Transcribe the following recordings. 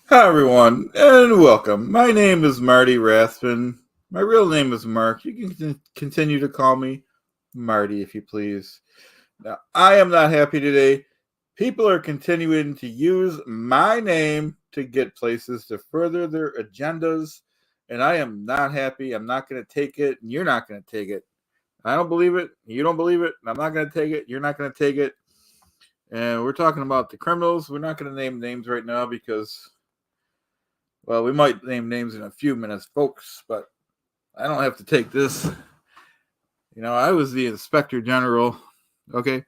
Hi, everyone, and welcome. My name is Marty Rathbun. My real name is Mark. You can continue to call me Marty if you please. Now, I am not happy today. People are continuing to use my name to get places to further their agendas, and I am not happy. I'm not going to take it, and you're not going to take it. I don't believe it. You don't believe it. I'm not going to take it. You're not going to take it. And we're talking about the criminals. We're not going to name names right now because, well, we might name names in a few minutes, folks, but I don't have to take this. I was the inspector general. Okay.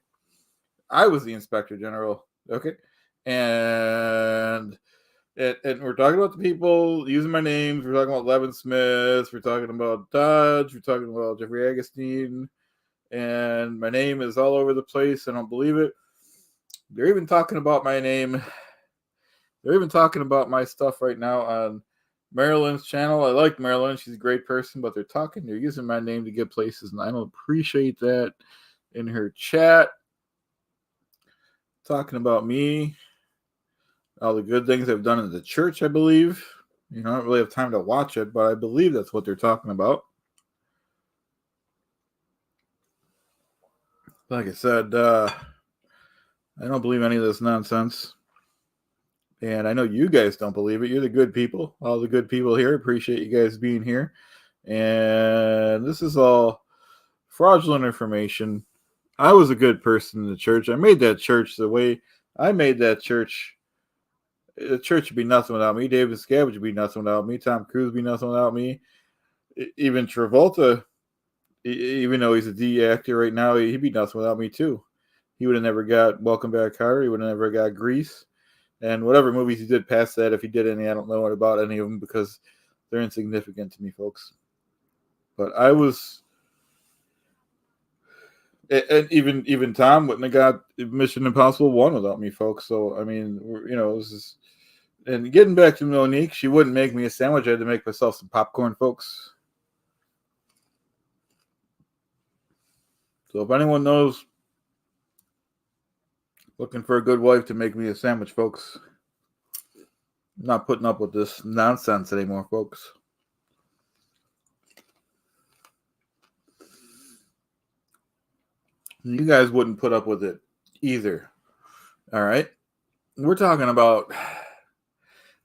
I was the inspector general. Okay. And and we're talking about the people using my names. We're talking about Levin Smith. We're talking about Dodge. We're talking about Jeffrey Agostine. And my name is all over the place. I don't believe it. They're even talking about my name. They're even talking about my stuff right now on Marilyn's channel. I like Marilyn. She's a great person, but they're using my name to get places, and I don't appreciate that in her chat. Talking about me, all the good things I've done in the church, I believe. I don't really have time to watch it, but I believe that's what they're talking about. Like I said, I don't believe any of this nonsense. And I know you guys don't believe it. You're the good people. All the good people here. Appreciate you guys being here. And this is all fraudulent information. I was a good person in the church. I made that church the way I made that church. The church would be nothing without me. David Scavenge would be nothing without me. Tom Cruise would be nothing without me. Even Travolta, even though he's a D actor right now, he'd be nothing without me too. He would have never got Welcome Back, Carter. He would have never got Grease. And whatever movies he did past that, if he did any, I don't know about any of them because they're insignificant to me, folks. But I was, and even Tom wouldn't have got Mission Impossible 1 without me, folks. So I mean, this is. And getting back to Monique, she wouldn't make me a sandwich. I had to make myself some popcorn, folks. So if anyone knows, looking for a good wife to make me a sandwich, folks. I'm not putting up with this nonsense anymore, folks. You guys wouldn't put up with it either. All right. We're talking about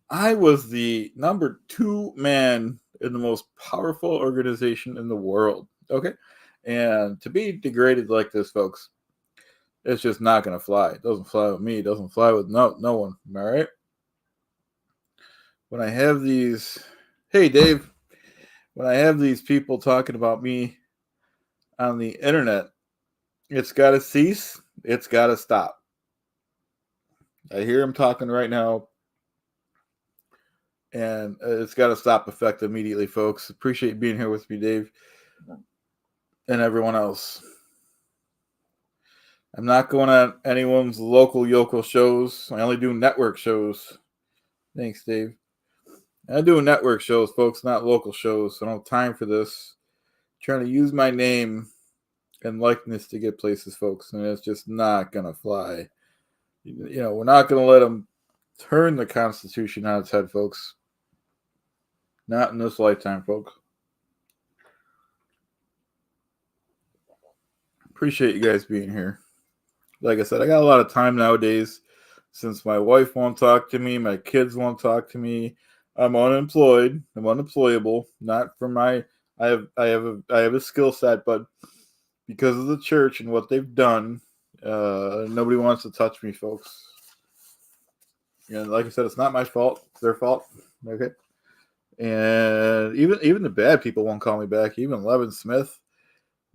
I was the number 2 man in the most powerful organization in the world. Okay. And to be degraded like this, folks, it's just not going to fly. It doesn't fly with me. It doesn't fly with no one. All right. When I have these, hey, Dave, when I have these people talking about me on the internet, it's got to cease. It's got to stop. I hear him talking right now, and it's got to stop effective immediately, folks. Appreciate being here with me, Dave, and everyone else. I'm not going on anyone's local yokel shows. I only do network shows. Thanks, Dave. I do network shows, folks, not local shows. So I don't have time for this. I'm trying to use my name and likeness to get places, folks, and it's just not going to fly. We're not going to let them turn the Constitution on its head, folks. Not in this lifetime, folks. Appreciate you guys being here. Like I said, I got a lot of time nowadays since my wife won't talk to me, my kids won't talk to me. I'm unemployed. I'm unemployable. Not for my I have a skill set, but because of the church and what they've done, nobody wants to touch me, folks. And like I said, it's not my fault. It's their fault. Okay. And even the bad people won't call me back. Even Levin Smith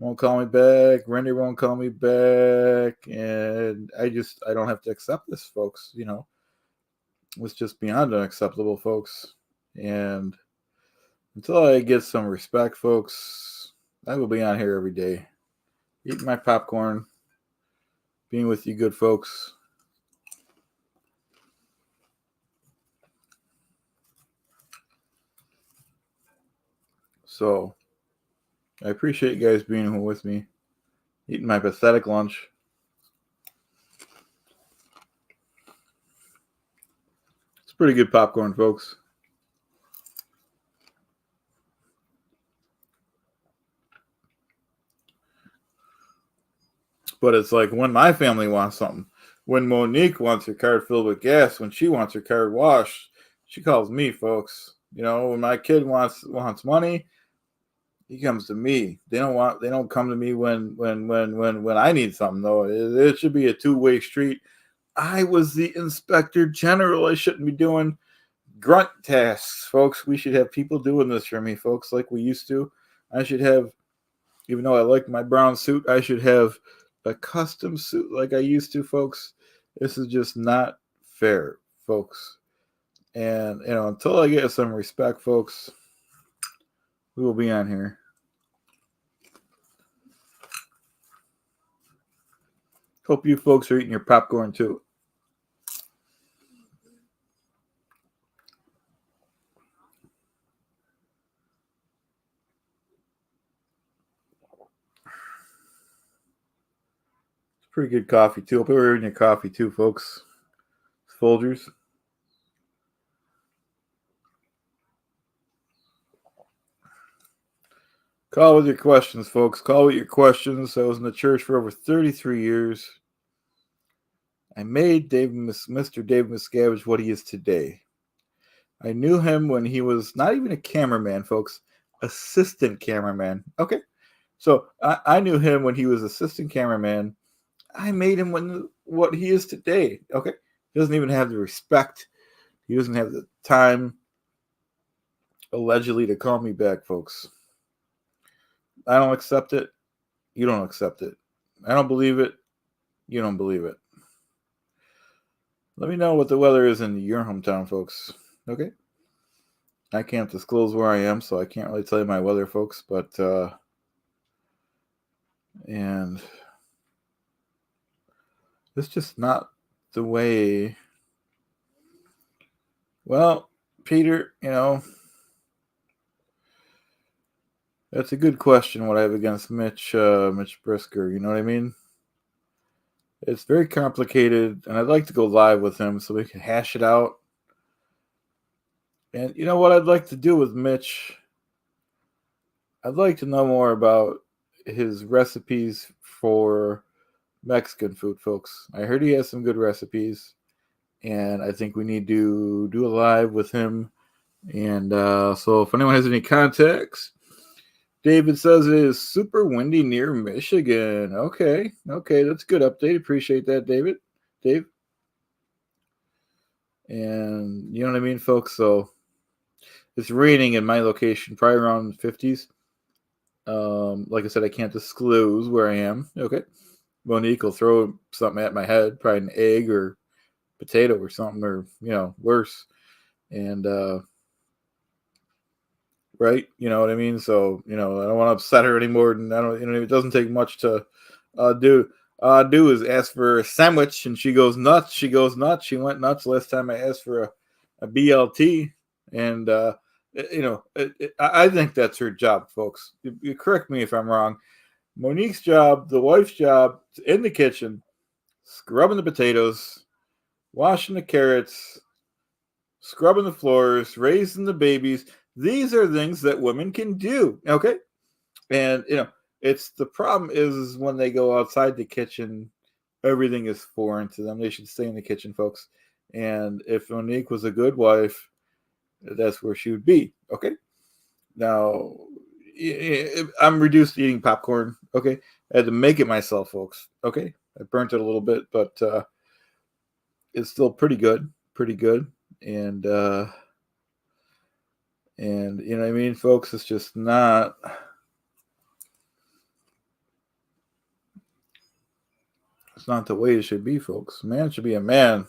won't call me back. Randy won't call me back. And I don't have to accept this, folks. It's just beyond unacceptable, folks. And until I get some respect, folks, I will be on here every day, eating my popcorn, being with you good folks. So I appreciate you guys being here with me, eating my pathetic lunch. It's pretty good popcorn, folks. But it's like when my family wants something. When Monique wants her card filled with gas, when she wants her card washed, she calls me, folks. You know, when my kid wants money, he comes to me. They don't come to me when I need something though. It should be a two-way street. I was the inspector general. I shouldn't be doing grunt tasks, folks. We should have people doing this for me, folks, like we used to. I should have, even though I like my brown suit, I should have a custom suit like I used to, folks. This is just not fair, folks. And, you know, until I get some respect, folks, we will be on here. Hope you folks are eating your popcorn too. It's pretty good coffee too. Hope you're eating your coffee too, folks. Folgers. Call with your questions, folks. Call with your questions. I was in the church for over 33 years. I made Mr. David Miscavige what he is today. I knew him when he was not even a cameraman, folks. Assistant cameraman. Okay. So I knew him when he was assistant cameraman. I made him what he is today. Okay. He doesn't even have the respect. He doesn't have the time, allegedly, to call me back, folks. I don't accept it. You don't accept it. I don't believe it. You don't believe it. Let me know what the weather is in your hometown, folks. Okay? I can't disclose where I am, so I can't really tell you my weather, folks. But, and it's just not the way. Well, Peter, you know, that's a good question. What I have against Mitch Brisker, you know what I mean? It's very complicated, and I'd like to go live with him so we can hash it out. And you know what I'd like to do with Mitch? I'd like to know more about his recipes for Mexican food, folks. I heard he has some good recipes, and I think we need to do a live with him. And so if anyone has any contacts, David says it is super windy near Michigan. Okay, that's a good update. Appreciate that, Dave. And you know what I mean, folks? So it's raining in my location, probably around 50s. Like I said, I can't disclose where I am. Okay. Monique will throw something at my head, probably an egg or potato or something, or, you know, worse. And, right? You know what I mean? So, you know, I don't want to upset her anymore. And I don't, you know, it doesn't take much to do is ask for a sandwich, and she goes nuts. She went nuts last time I asked for a BLT. And, you know, I think that's her job, folks. You correct me if I'm wrong. Monique's job, the wife's job, in the kitchen, scrubbing the potatoes, washing the carrots, scrubbing the floors, raising the babies. These are things that women can do, okay? And, you know, it's the problem is when they go outside the kitchen, everything is foreign to them. They should stay in the kitchen, folks. And if Monique was a good wife, that's where she would be, okay? Now, I'm reduced to eating popcorn, okay? I had to make it myself, folks, okay? I burnt it a little bit, but it's still pretty good. And you know what I mean, folks? It's just not. It's not the way it should be, folks. Man should be a man.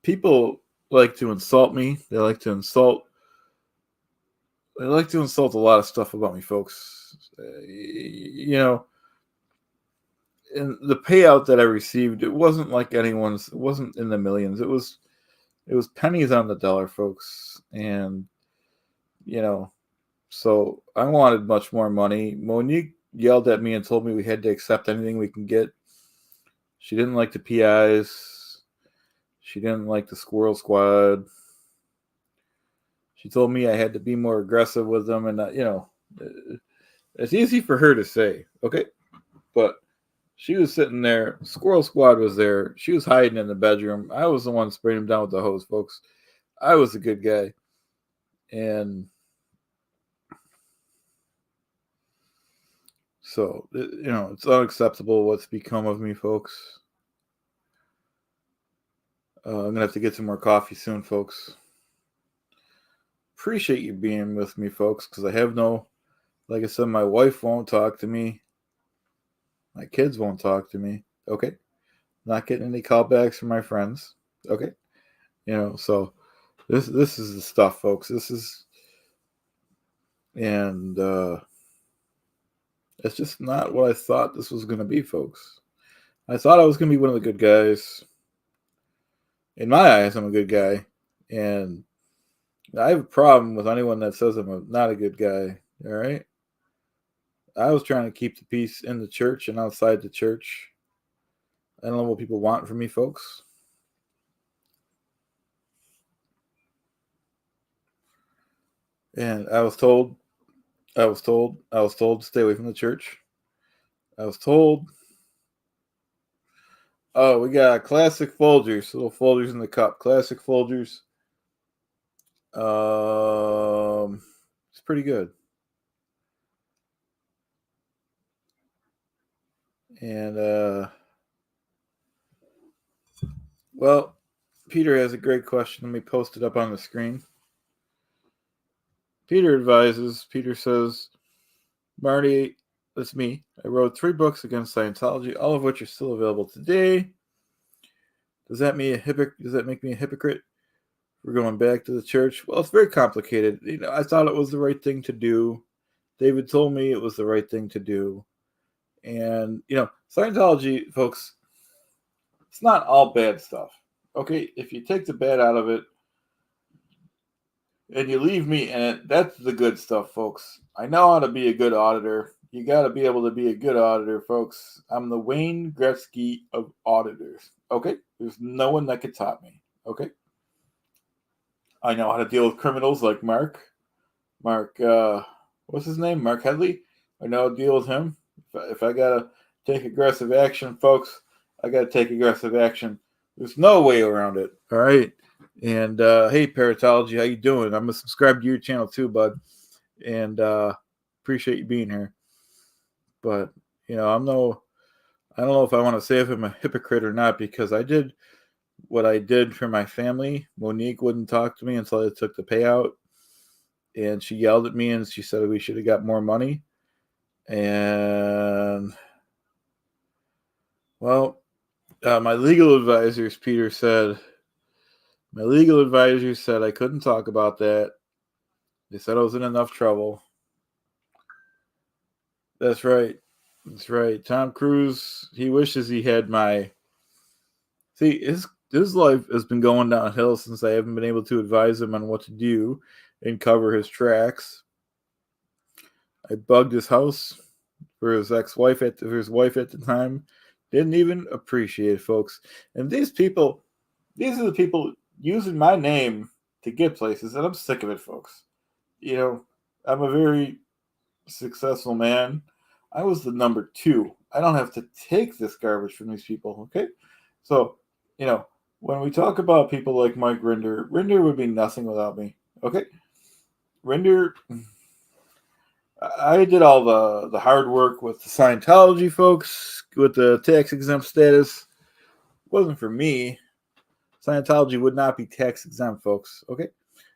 People like to insult me. They like to insult a lot of stuff about me, folks. You know, and the payout that I received, it wasn't like anyone's. It wasn't in the millions. It was pennies on the dollar, folks. And you know, so I wanted much more money. Monique yelled at me and told me we had to accept anything we can get. She didn't like the PIs. She didn't like the Squirrel Squad. She told me I had to be more aggressive with them, and it's easy for her to say, okay, but she was sitting there. Squirrel Squad was there. She was hiding in the bedroom. I was the one spraying them down with the hose, folks. I was a good guy, and so it's unacceptable what's become of me, folks. I'm gonna have to get some more coffee soon, folks. Appreciate you being with me, folks, because I have like I said, my wife won't talk to me. My kids won't talk to me. Okay. Not getting any callbacks from my friends. Okay. So this is the stuff, folks. And it's just not what I thought this was gonna be, folks. I thought I was gonna be one of the good guys. In my eyes, I'm a good guy. And I have a problem with anyone that says I'm not a good guy. All right. I was trying to keep the peace in the church and outside the church. I don't know what people want from me, folks. And I was told to stay away from the church. I was told, oh, we got classic Folgers, little Folgers in the cup. Classic Folgers. It's pretty good. And well, Peter has a great question. Let me post it up on the screen. Peter says, Marty, that's me. I wrote 3 books against Scientology, all of which are still available today. Does that make me a hypocrite? We're going back to the church. Well, it's very complicated. I thought it was the right thing to do. David told me it was the right thing to do. And, Scientology, folks, it's not all bad stuff. Okay? If you take the bad out of it and you leave me in it, that's the good stuff, folks. I know how to be a good auditor. You got to be able to be a good auditor, folks. I'm the Wayne Gretzky of auditors. Okay? There's no one that could top me. Okay? I know how to deal with criminals like Mark, what's his name? Mark Headley. I know how to deal with him. If I gotta take aggressive action, folks, I gotta take aggressive action. There's no way around it. All right. And hey, Paratology, how you doing? I'm gonna subscribe to your channel too, bud. And appreciate you being here. But I don't know if I want to say if I'm a hypocrite or not, because I did what I did for my family. Monique wouldn't talk to me until I took the payout. And she yelled at me and she said we should have got more money. And, well, my legal advisors, Peter said, I couldn't talk about that. They said I was in enough trouble. That's right. Tom Cruise, he wishes he had my... See, his life has been going downhill since I haven't been able to advise him on what to do and cover his tracks. I bugged his house for his wife at the time. Didn't even appreciate it, folks. And these are the people using my name to get places, and I'm sick of it, folks. I'm a very successful man. I was the number 2. I don't have to take this garbage from these people, okay? So, when we talk about people like Mike Rinder would be nothing without me, okay? Rinder, I did all the hard work with the Scientology folks, with the tax exempt status. It wasn't for me. Scientology would not be tax exempt, folks. Okay?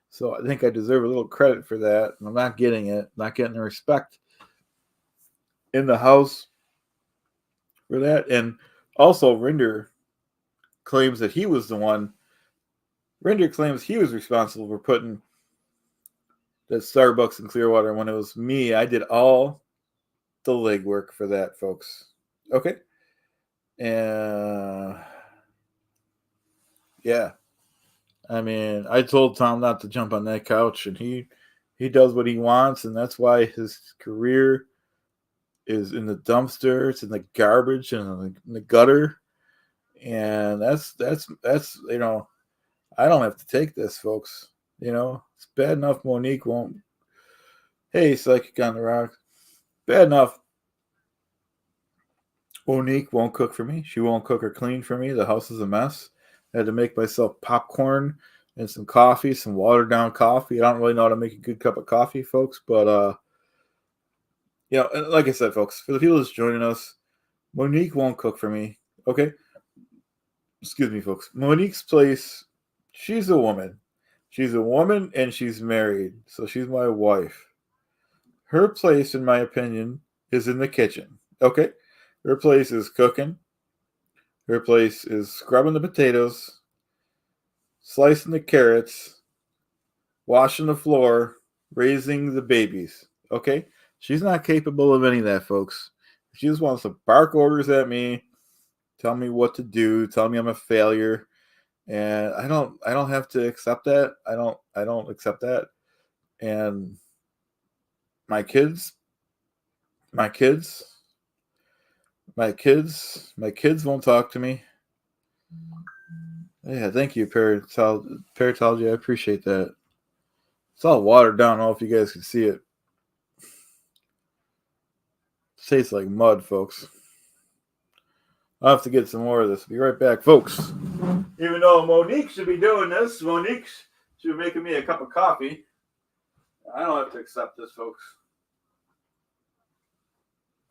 So I think I deserve a little credit for that, and I'm not getting it. Not getting the respect in the house for that. And also, Rinder claims that he was the one. Rinder claims he was responsible for putting that Starbucks in Clearwater when it was me. I did all the legwork for that, folks. Okay? And yeah. I mean, I told Tom not to jump on that couch, and he does what he wants, and that's why his career is in the dumpster. It's in the garbage and in the gutter. And that's I don't have to take this, folks. It's bad enough Monique won't. Hey, Psychic on the Rock. Bad enough Monique won't cook for me. She won't cook or clean for me. The house is a mess. I had to make myself popcorn and some coffee, some watered down coffee. I don't really know how to make a good cup of coffee, folks, but like I said, folks, for the people that's joining us, Monique won't cook for me. Okay? Excuse me, folks. Monique's place, she's a woman. She's a woman and she's married, so she's my wife. Her place, in my opinion, is in the kitchen. Okay? Her place is cooking. Her place is scrubbing the potatoes, slicing the carrots, washing the floor, raising the babies. Okay? She's not capable of any of that, folks. She just wants to bark orders at me, tell me what to do, tell me I'm a failure. And I don't have to accept that. I don't accept that. And my kids won't talk to me. Yeah, thank you, Paratology. I appreciate that. It's all watered down. I don't know if you guys can see it. It tastes like mud, folks. I'll have to get some more of this. Be right back, folks. Even though Monique should be doing this, Monique should be making me a cup of coffee. I don't have to accept this, folks.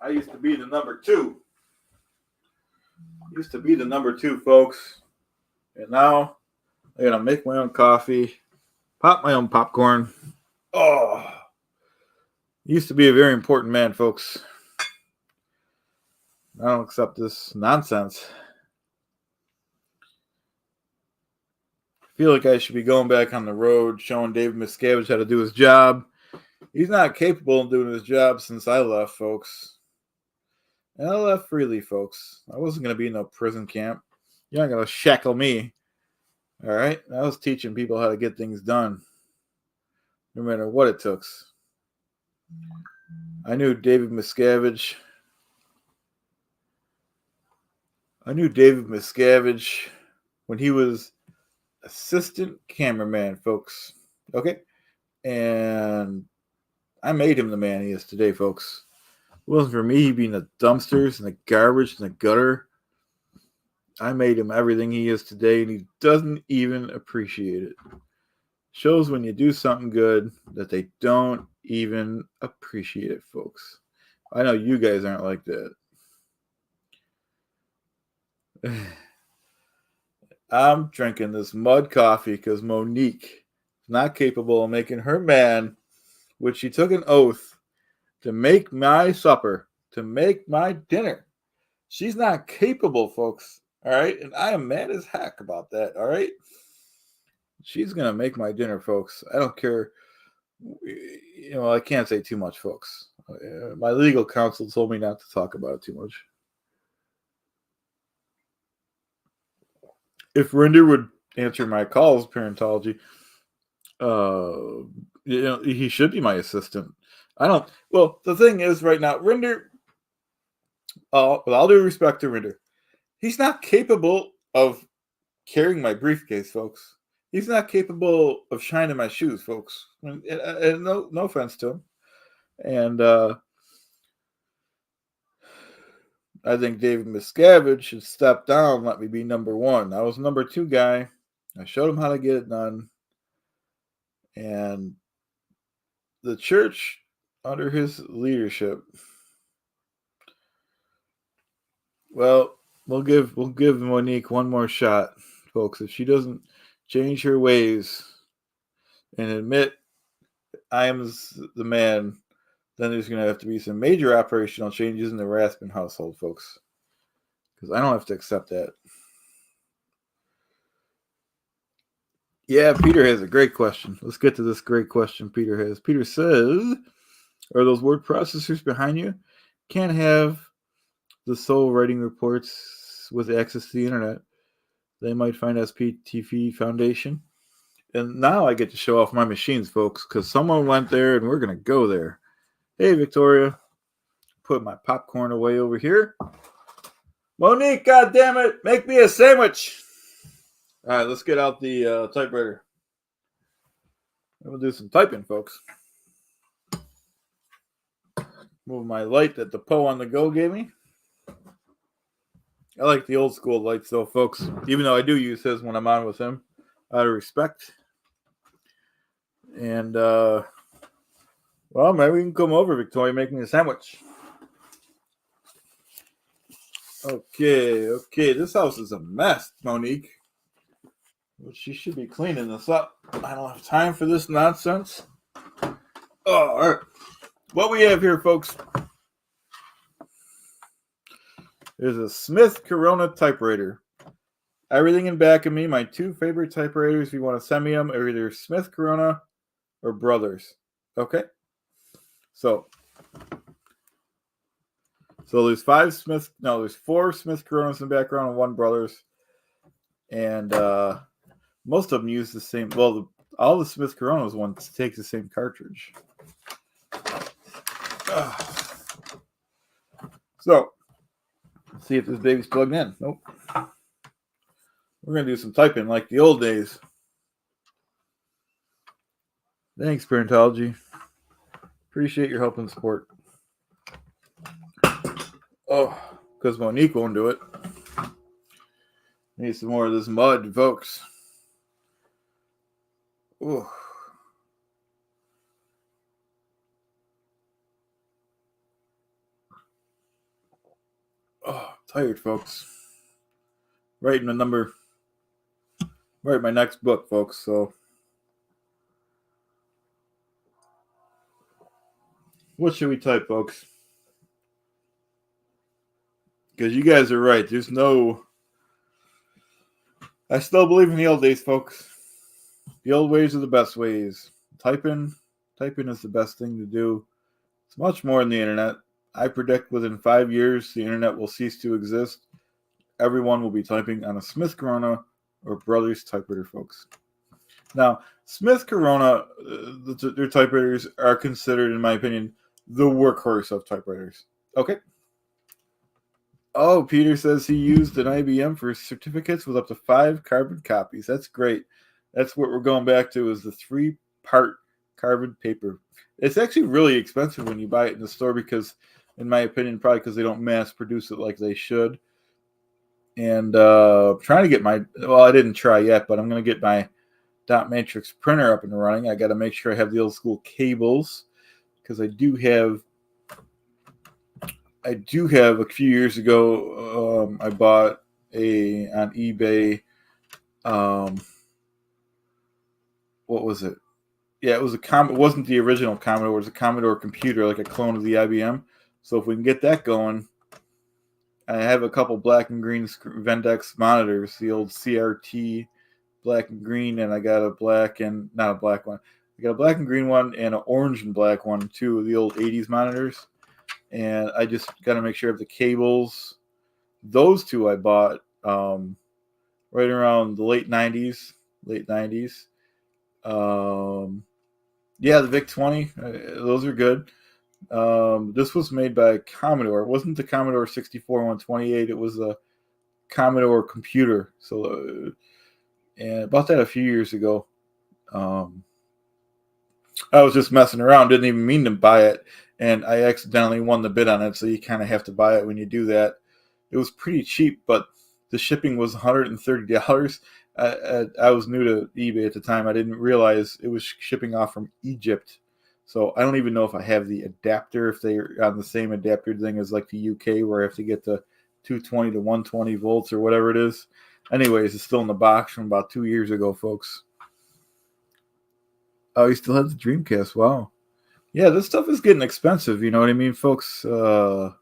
I used to be the number two. Folks. And now I gotta make my own coffee, pop my own popcorn. Oh, used to be a very important man, folks. I don't accept this nonsense. I feel like I should be going back on the road, showing David Miscavige how to do his job. He's not capable of doing his job since I left, folks. And I left freely, folks. I wasn't going to be in no prison camp. You're not going to shackle me. All right? I was teaching people how to get things done, no matter what it took. I knew David Miscavige. When he was assistant cameraman, folks. Okay? And I made him the man he is today, folks. It wasn't for me, he'd be in the dumpsters and the garbage and the gutter. I made him everything he is today, and he doesn't even appreciate it. Shows when you do something good that they don't even appreciate it, folks. I know you guys aren't like that. I'm drinking this mud coffee because Monique is not capable of making her man, which she took an oath to make my supper, to make my dinner. She's not capable, folks. All right? And I am mad as heck about that. All right? She's going to make my dinner, folks. I don't care. I can't say too much, folks. My legal counsel told me not to talk about it too much. If Rinder would answer my calls, Parentology, he should be my assistant. The thing is right now, Rinder, with all due respect to Rinder, he's not capable of carrying my briefcase, folks. He's not capable of shining my shoes, folks. And no offense to him. And I think David Miscavige should step down and let me be number one. I was number two guy. I showed him how to get it done. And the church, under his leadership, well, we'll give Monique one more shot, folks. If she doesn't change her ways and admit I am the man, then there's going to have to be some major operational changes in the Rathbun household, folks. Because I don't have to accept that. Yeah, Peter has a great question. Let's get to this great question Peter has. Peter says, are those word processors behind you? Can't have the sole writing reports with access to the internet. They might find SPTV Foundation. And now I get to show off my machines, folks, because someone went there and we're going to go there. Hey, Victoria. Put my popcorn away over here. Monique, goddammit, make me a sandwich. All right, let's get out the typewriter. We'll do some typing, folks. Move my light that the Poe on the go gave me. I like the old school lights, though, folks. Even though I do use his when I'm on with him, out of respect. And, well, maybe we can come over, Victoria, make me a sandwich. Okay. This house is a mess, Monique. Well, she should be cleaning this up. I don't have time for this nonsense. Oh, all right. What we have here, folks, is a Smith Corona typewriter. Everything in back of me, my two favorite typewriters, if you want to send me them, are either Smith Corona or Brothers. Okay? So there's there's 4 Smith Coronas in the background and 1 Brothers. And most of them use the same, all the Smith Coronas ones take the same cartridge. So, let's see if this baby's plugged in. Nope. We're going to do some typing like the old days. Thanks, Parentology. Appreciate your help and support. Oh, because Monique won't do it. Need some more of this mud, folks. Ooh. Oh, tired, folks. Writing my next book, folks. So, what should we type, folks? Because you guys are right. I still believe in the old days, folks. The old ways are the best ways. Typing is the best thing to do. It's much more than the internet. I predict within 5 years, the internet will cease to exist. Everyone will be typing on a Smith Corona or Brothers typewriter, folks. Now, Smith Corona, their typewriters are considered, in my opinion, the workhorse of typewriters. Okay? Oh, Peter says he used an IBM for certificates with up to 5 carbon copies. That's great. That's what we're going back to, is the 3-part carbon paper. It's actually really expensive when you buy it in the store because, in my opinion, probably because they don't mass produce it like they should. And trying to get I didn't try yet, but I'm going to get my dot matrix printer up and running. I got to make sure I have the old school cables because I do have a few years ago, I bought on eBay, what was it? Yeah, it was it wasn't the original Commodore, it was a Commodore computer, like a clone of the IBM. So if we can get that going, I have a couple black and green Vendex monitors, the old CRT black and green, and I got a black and, not a black one, I got a black and green one and an orange and black one, too, of the old 80s monitors. And I just got to make sure I have the cables. Those two I bought right around the late 90s. Yeah, the VIC-20, those are good. This was made by Commodore. It wasn't the Commodore 64 128. It was a Commodore computer. So, and I bought that a few years ago. I was just messing around, didn't even mean to buy it, and I accidentally won the bid on it, so you kind of have to buy it when you do that. It was pretty cheap, but the shipping was $130. I was new to eBay at the time. I didn't realize it was shipping off from Egypt. So I don't even know if I have the adapter, if they're on the same adapter thing as like the UK, where I have to get the 220 to 120 volts or whatever it is. Anyways, it's still in the box from about 2 years ago, folks. Oh, you still have the Dreamcast. Wow. Yeah, this stuff is getting expensive. You know what I mean, folks? So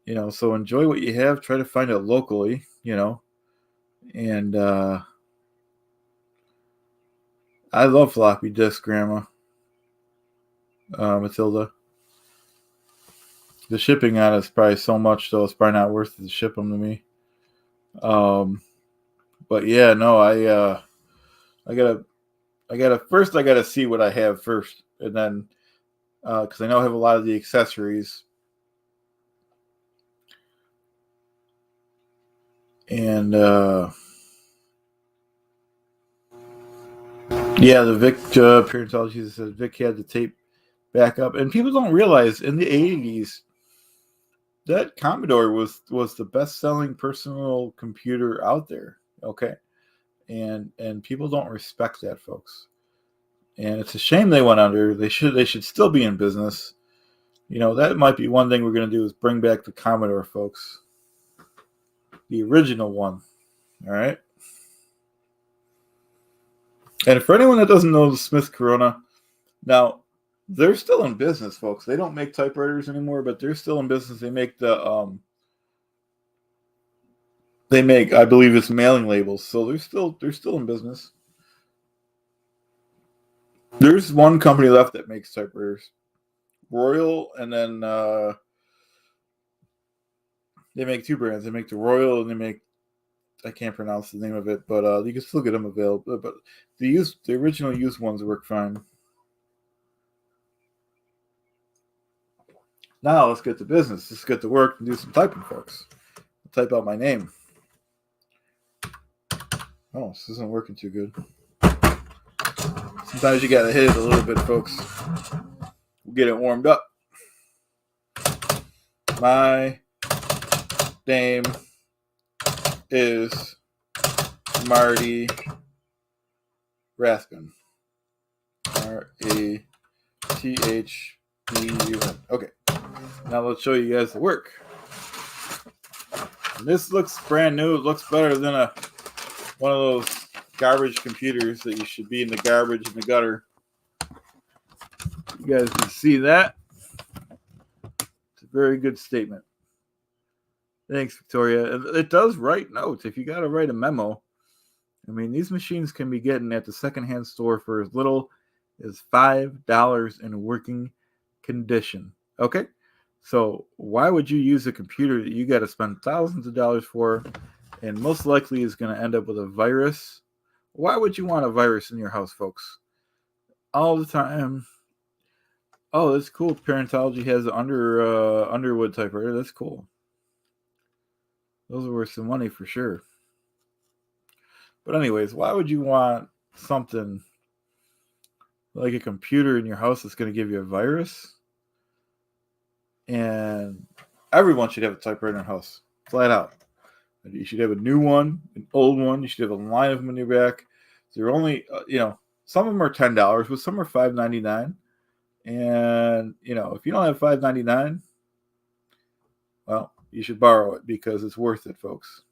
enjoy what you have. Try to find it locally, And I love floppy disk, Grandma. Matilda. The shipping on it's probably so much, though, it's probably not worth it to ship them to me. But yeah, no, I gotta see what I have first, and then because I know I have a lot of the accessories, And yeah, the Vic parentology says Vic had the tape back up, and people don't realize in the 80s that Commodore was the best selling personal computer out there. Okay, and people don't respect that, folks. And it's a shame they went under. They should still be in business. You know, that might be one thing we're going to do is bring back the Commodore, folks. The original one. All right. And for anyone that doesn't know the Smith Corona, now they're still in business, folks. They don't make typewriters anymore, but they're still in business. They make I believe it's mailing labels. So they're still in business. There's one company left that makes typewriters. Royal, and then they make two brands. They make the Royal, and they make, I can't pronounce the name of it, but you can still get them available. But the original used ones work fine. Now let's get to business. Let's get to work and do some typing, folks. I'll type out my name. Oh, this isn't working too good. Sometimes you gotta hit it a little bit, folks. We'll get it warmed up. My name is Marty Rathbun. Rathbun. Okay. Now let's show you guys the work. And this looks brand new. It looks better than one of those garbage computers that you should be in the garbage in the gutter. You guys can see that. It's a very good statement. Thanks, Victoria. It does write notes. If you got to write a memo, I mean, these machines can be getting at the secondhand store for as little as $5 in working condition. Okay? So why would you use a computer that you got to spend thousands of dollars for and most likely is going to end up with a virus? Why would you want a virus in your house, folks? All the time. Oh, that's cool. Parentology has an Underwood typewriter. That's cool. Those are worth some money for sure. But anyways, why would you want something like a computer in your house that's going to give you a virus? And everyone should have a typewriter in their house, flat out. You should have a new one, an old one. You should have a line of them in your back. They're only, some of them are $10, but some are $5.99. And if you don't have $5.99, well, you should borrow it because it's worth it, folks.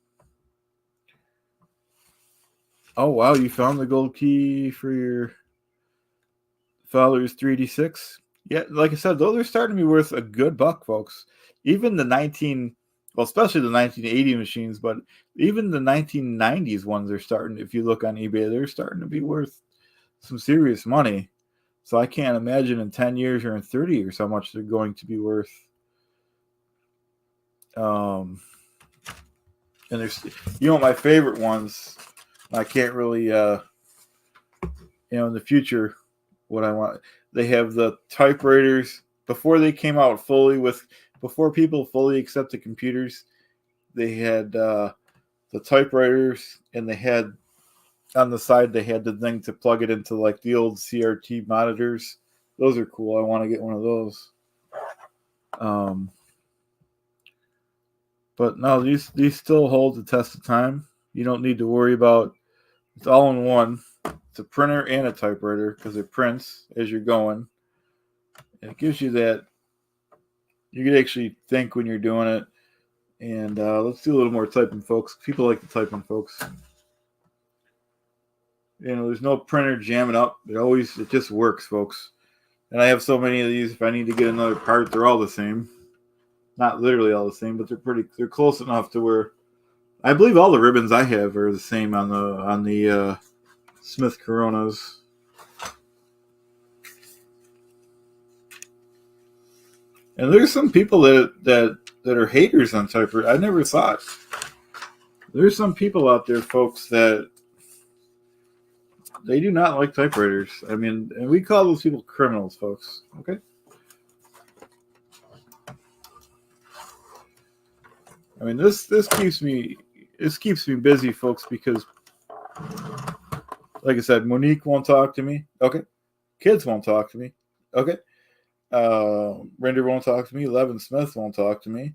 Oh wow, you found the gold key for your Fowler's 3D6. Yeah, like I said, those are starting to be worth a good buck, folks. Even especially the 1980 machines, but even the 1990s ones are starting, if you look on eBay, they're starting to be worth some serious money. So I can't imagine in 10 years or in 30 years how much they're going to be worth. And there's, my favorite ones, I can't really, in the future, what I want, they have the typewriters before they came out before people fully accepted computers. They had the typewriters, and they had on the side, they had the thing to plug it into like the old CRT monitors. Those are cool. I want to get one of those. But no, these still hold the test of time. You don't need to worry about, it's all in one. It's a printer and a typewriter because it prints as you're going. And it gives you that, you can actually think when you're doing it. And let's do a little more typing, folks. People like to type in, folks. There's no printer jamming up. It just works, folks. And I have so many of these. If I need to get another part, they're all the same. Not literally all the same, but they're close enough to where I believe all the ribbons I have are the same on the Smith Coronas. And there's some people that are haters on typewriters. I never thought. There's some people out there, folks, that they do not like typewriters. I mean, and we call those people criminals, folks. Okay? I mean, this keeps me This keeps me busy, folks, because, like I said, Monique won't talk to me. Okay. Kids won't talk to me. Okay. Render won't talk to me. Levin Smith won't talk to me.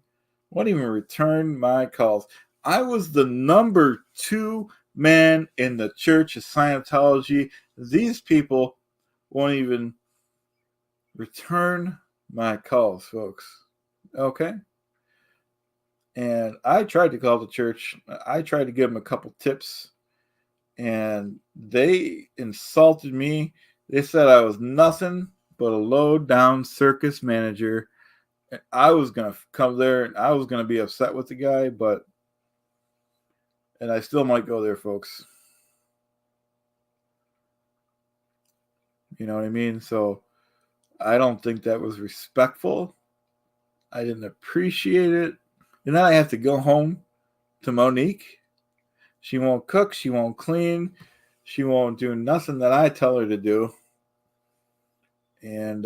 Won't even return my calls. I was the number 2 man in the Church of Scientology. These people won't even return my calls, folks. Okay? And I tried to call the church. I tried to give them a couple tips, and they insulted me. They said I was nothing but a low-down circus manager. And I was going to come there, and I was going to be upset with the guy, and I still might go there, folks. You know what I mean? So I don't think that was respectful. I didn't appreciate it. And then I have to go home to Monique. She won't cook. She won't clean. She won't do nothing that I tell her to do. And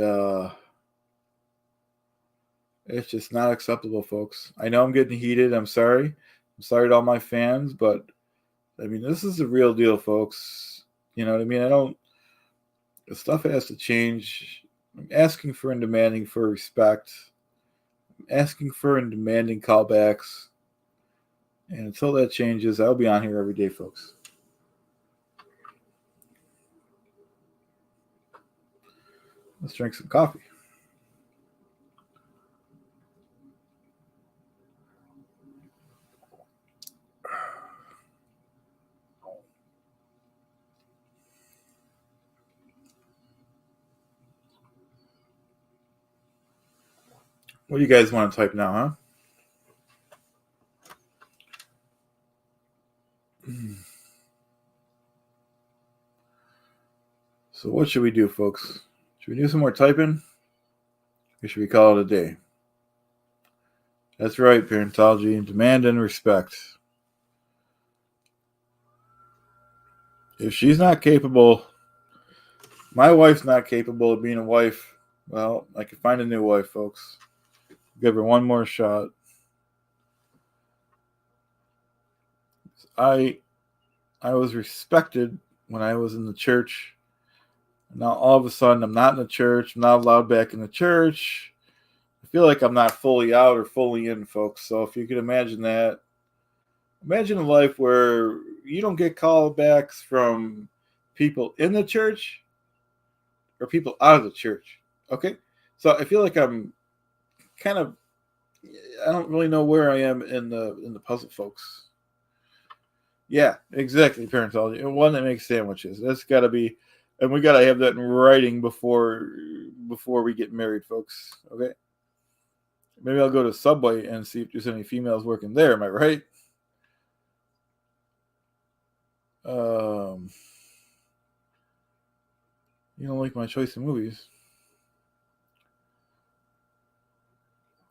it's just not acceptable, folks. I know I'm getting heated. I'm sorry. I'm sorry to all my fans, but I mean, this is the real deal, folks. You know what I mean? The stuff has to change. I'm asking for and demanding for respect. I'm asking for and demanding callbacks. And until that changes, I'll be on here every day, folks. Let's drink some coffee. What do you guys want to type now, huh? So what should we do, folks? Should we do some more typing? Or should we call it a day? That's right, parentology. Demand and respect. If she's not capable, my wife's not capable of being a wife, well, I can find a new wife, folks. Give her one more shot. I was respected when I was in the church. Now all of a sudden I'm not in the church. I'm not allowed back in the church. I feel like I'm not fully out or fully in, folks. So if you could imagine that, imagine a life where you don't get callbacks from people in the church or people out of the church. Okay? So I feel like I'm kind of, I don't really know where I am in the puzzle, folks. Yeah, exactly, parentology. And one that makes sandwiches. That's got to be, and we got to have that in writing before we get married, folks. Okay? Maybe I'll go to Subway and see if there's any females working there. Am I right? You don't like my choice of movies.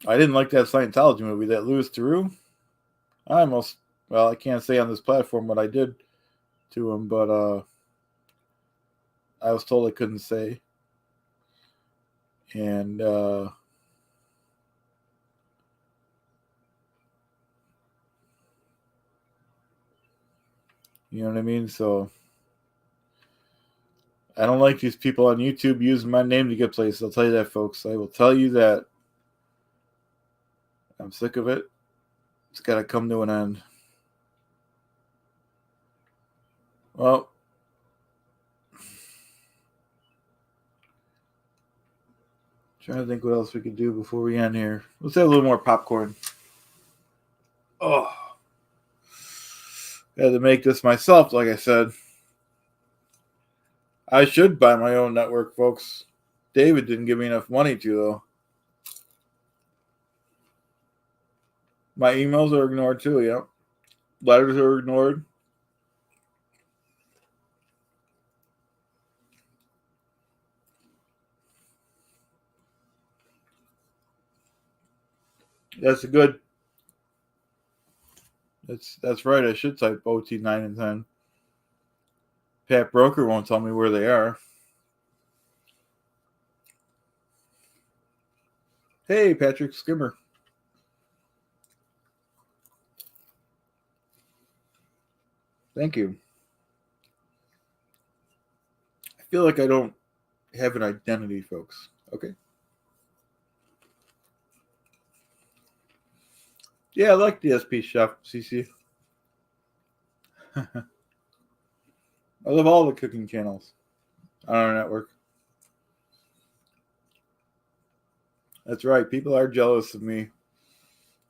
I didn't like that Scientology movie, that Louis Theroux. I can't say on this platform what I did to him, but I was told I couldn't say. And you know what I mean? So I don't like these people on YouTube using my name to get places. I'll tell you that, folks. I will tell you that. I'm sick of it. It's got to come to an end. Well, trying to think what else we could do before we end here. Let's have a little more popcorn. Oh, I had to make this myself, like I said. I should buy my own network, folks. David didn't give me enough money to, though. My emails are ignored, too, yeah. Letters are ignored. That's a good. That's right. I should type OT 9 and 10. Pat Broker won't tell me where they are. Hey, Patrick Skimmer. Thank you. I feel like I don't have an identity, folks. Okay. Yeah, I like DSP Chef, CC. I love all the cooking channels on our network. That's right. People are jealous of me.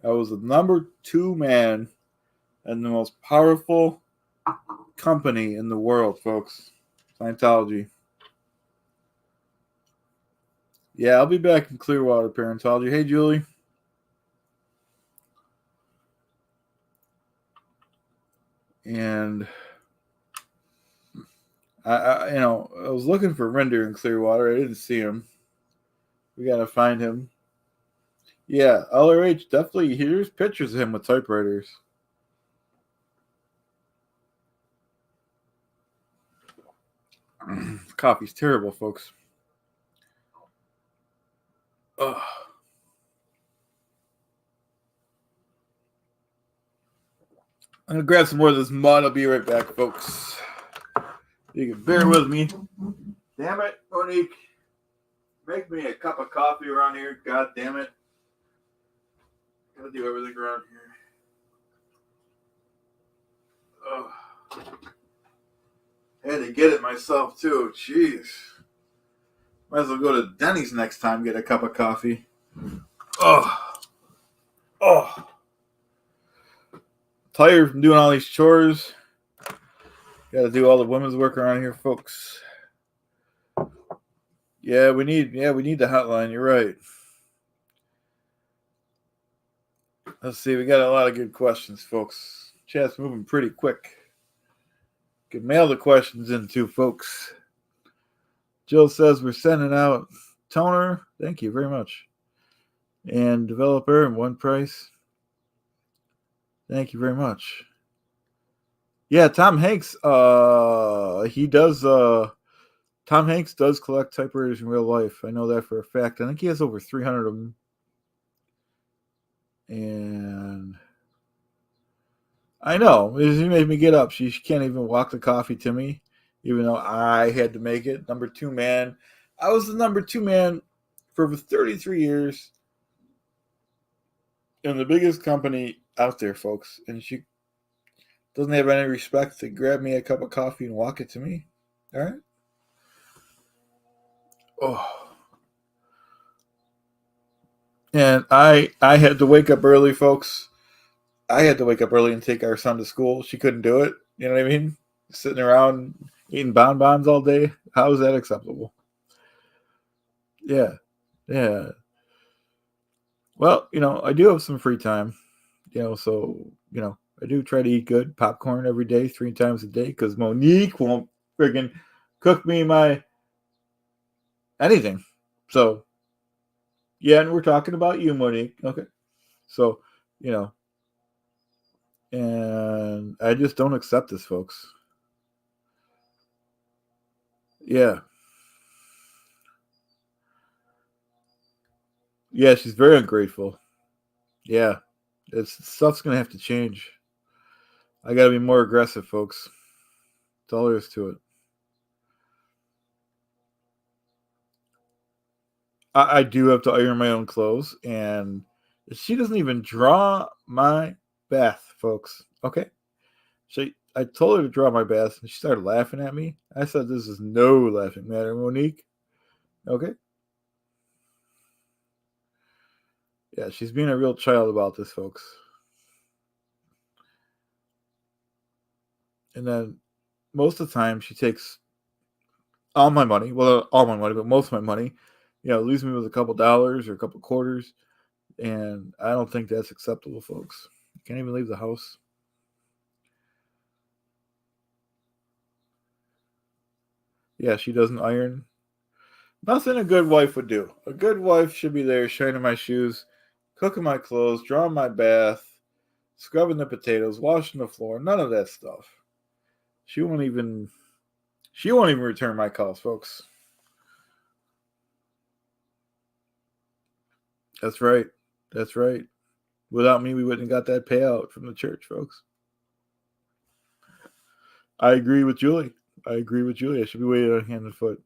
I was the number 2 man and the most powerful company in the world, folks. Scientology. Yeah, I'll be back in Clearwater Parentology. Hey, Julie. And I was looking for Render in Clearwater. I didn't see him. We gotta find him. Yeah, LRH definitely. Here's pictures of him with typewriters. Coffee's terrible, folks. Ugh. I'm gonna grab some more of this mud. I'll be right back, folks. You can bear with me. Damn it, Monique. Make me a cup of coffee around here. God damn it. Gotta do everything around here. Ugh. Had to get it myself, too. Jeez. Might as well go to Denny's next time, get a cup of coffee. Ugh. Oh. Tired from doing all these chores. Gotta do all the women's work around here, folks. Yeah, we need the hotline. You're right. Let's see. We got a lot of good questions, folks. Chat's moving pretty quick. Can mail the questions in too, folks. Jill says we're sending out toner. Thank you very much. And developer and one price. Thank you very much. Yeah, Tom Hanks. He does. Tom Hanks does collect typewriters in real life. I know that for a fact. I think he has over 300 of them. And I know he made me get up. She can't even walk the coffee to me, even though I had to make it. Number 2 man. I was the number 2 man for over 33 years in the biggest company out there, folks. And she doesn't have any respect to grab me a cup of coffee and walk it to me. All right. Oh. And I had to wake up early, folks. I had to wake up early and take our son to school. She couldn't do it. You know what I mean? Sitting around eating bonbons all day. How is that acceptable? Yeah. Yeah. Well, I do have some free time. So, I do try to eat good popcorn every day, 3 times a day, because Monique won't friggin' cook me my anything. So, yeah, and we're talking about you, Monique. Okay. So, and I just don't accept this, folks. Yeah. Yeah, she's very ungrateful. Yeah. Stuff's going to have to change. I got to be more aggressive, folks. That's all there is to it. I do have to iron my own clothes, and she doesn't even draw my bath, folks. Okay? I told her to draw my bath, and she started laughing at me. I said, this is no laughing matter, Monique. Okay? Yeah, she's being a real child about this, folks. And then most of the time, she takes all my money. Well, all my money, but most of my money. Leaves me with a couple dollars or a couple quarters. And I don't think that's acceptable, folks. You can't even leave the house. Yeah, she doesn't iron. Nothing a good wife would do. A good wife should be there shining my shoes, cooking my clothes, drawing my bath, scrubbing the potatoes, washing the floor. None of that stuff. She won't even return my calls, folks. That's right. That's right. Without me, we wouldn't have got that payout from the church, folks. I agree with Julie. I should be waiting on hand and foot.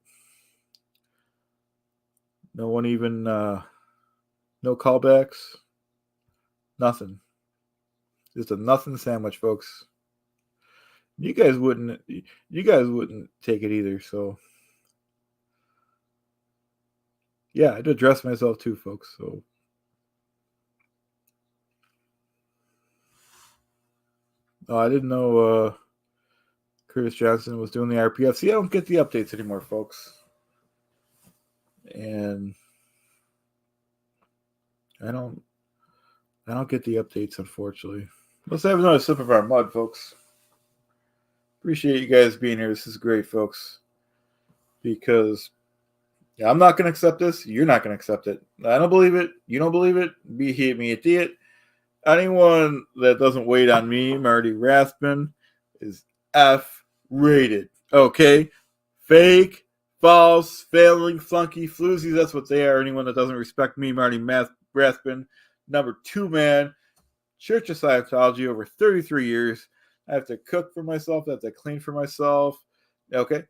No one even, no callbacks, nothing. Just a nothing sandwich, folks. You guys wouldn't take it either, so yeah, I had to address myself too, folks. So I didn't know Curtis Johnson was doing the RPF. See, I don't get the updates anymore, folks. And I don't get the updates, unfortunately. Let's have another sip of our mud, folks. Appreciate you guys being here. This is great, folks. Because I'm not going to accept this. You're not going to accept it. I don't believe it. You don't believe it. Be here, me at it. Anyone that doesn't wait on me, Marty Rathbun, is F-rated. Okay? Fake, false, failing, flunky, floozy. That's what they are. Anyone that doesn't respect me, Marty Rathbun, number 2 man, Church of Scientology, over 33 years. I have to cook for myself. I have to clean for myself. Okay?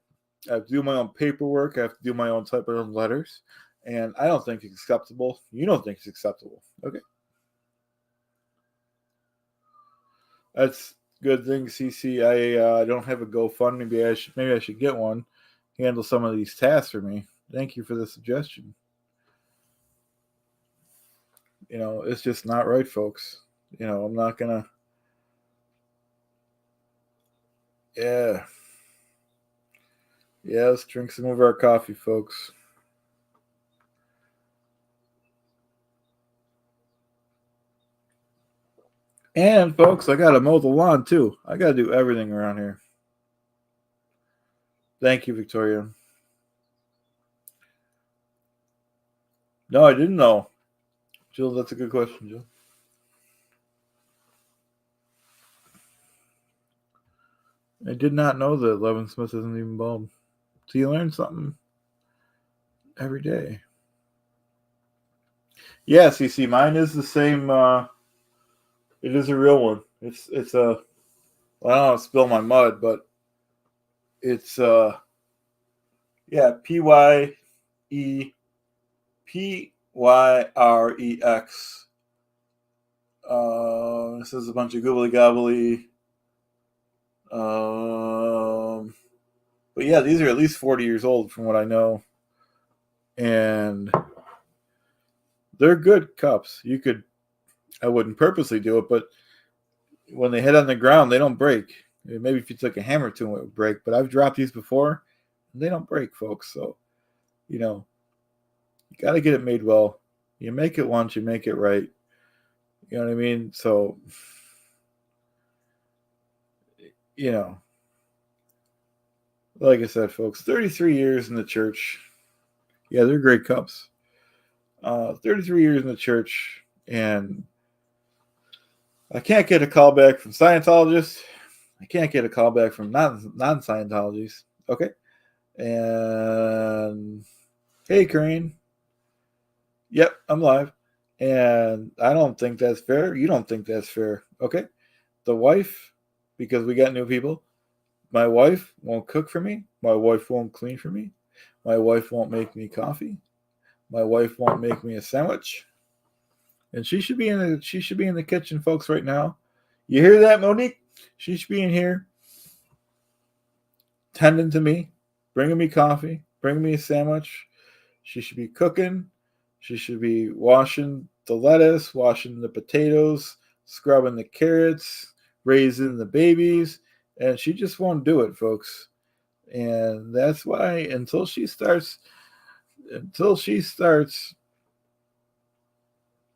I have to do my own paperwork. I have to do my own type of letters. And I don't think it's acceptable. You don't think it's acceptable. Okay? That's a good thing, CC. I don't have a GoFundMe. Maybe I should get one. Handle some of these tasks for me. Thank you for the suggestion. It's just not right, folks. I'm not gonna. Yeah. Yeah, let's drink some of our coffee, folks. And, folks, I got to mow the lawn, too. I got to do everything around here. Thank you, Victoria. No, I didn't know. Jill, that's a good question, Jill. I did not know that Levin Smith isn't even bald. So you learn something every day. Yeah, CC, mine is the same. It is a real one. It's a. Well, I don't want to spill my mud, but it's yeah, Pyerex. This is a bunch of goobly gobbly. But yeah, these are at least 40 years old from what I know. And they're good cups. I wouldn't purposely do it, but when they hit on the ground, they don't break. Maybe if you took a hammer to them, it would break. But I've dropped these before, and they don't break, folks. So, you got to get it made well. You make it once, you make it right. You know what I mean? So, like I said, folks, 33 years in the church. Yeah, they're great cups. 33 years in the church, and I can't get a call back from Scientologists. I can't get a call back from non-Scientologists. Okay? And hey, Crane. Yep, I'm live. And I don't think that's fair. You don't think that's fair. Okay? The wife, because we got new people, my wife won't cook for me. My wife won't clean for me. My wife won't make me coffee. My wife won't make me a sandwich. And she should be in the kitchen, folks, right now. You hear that, Monique? She should be in here tending to me, bringing me coffee, bringing me a sandwich. She should be cooking. She should be washing the lettuce, washing the potatoes, scrubbing the carrots, raising the babies, and she just won't do it, folks. And that's why until she starts